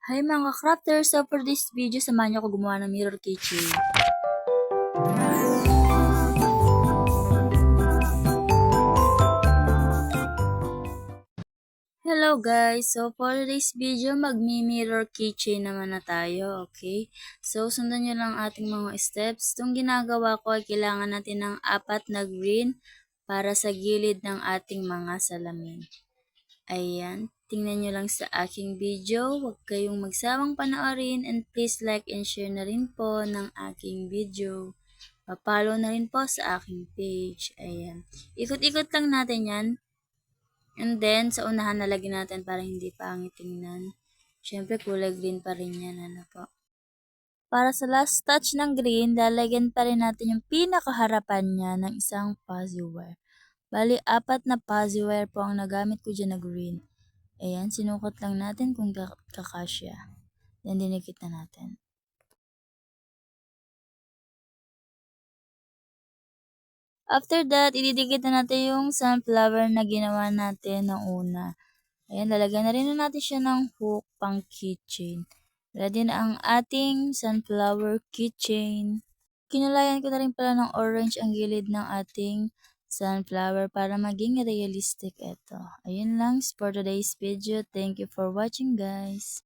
Hi mga crafters! So for this video, samahan niyo ako gumawa ng mirror keychain. Hello guys! So for this video, magmi-mirror keychain naman na tayo, okay? So sundan niyo lang ating mga steps. Itong ginagawa ko ay kailangan natin ng 4 na green para sa gilid ng ating mga salamin. Ayan, tingnan nyo lang sa aking video. Huwag kayong magsawang panoorin and please like and share na rin po ng aking video. Pa-follow na rin po sa aking page. Ayan. Ikot-ikot lang natin yan. And then, sa unahan nalagyan natin para hindi pangit tingnan. Siyempre, kulay green pa rin yan. Ano po. Para sa last touch ng green, lalagyan pa rin natin yung pinakaharapan niya ng isang fuzzy wire. Bali, 4 na fuzzy wire po ang nagamit ko dyan na green. Ayan, sinukot lang natin kung kakasya. Then, dinikit na natin. After that, ididikit na natin yung sunflower na ginawa natin ng una. Ayan, lalagyan na rin na natin siya ng hook pang keychain. Ready na ang ating sunflower keychain. Kinulayan ko na rin pala ng orange ang gilid ng ating sunflower para maging realistic ito. Ayun lang for today's video. Thank you for watching guys.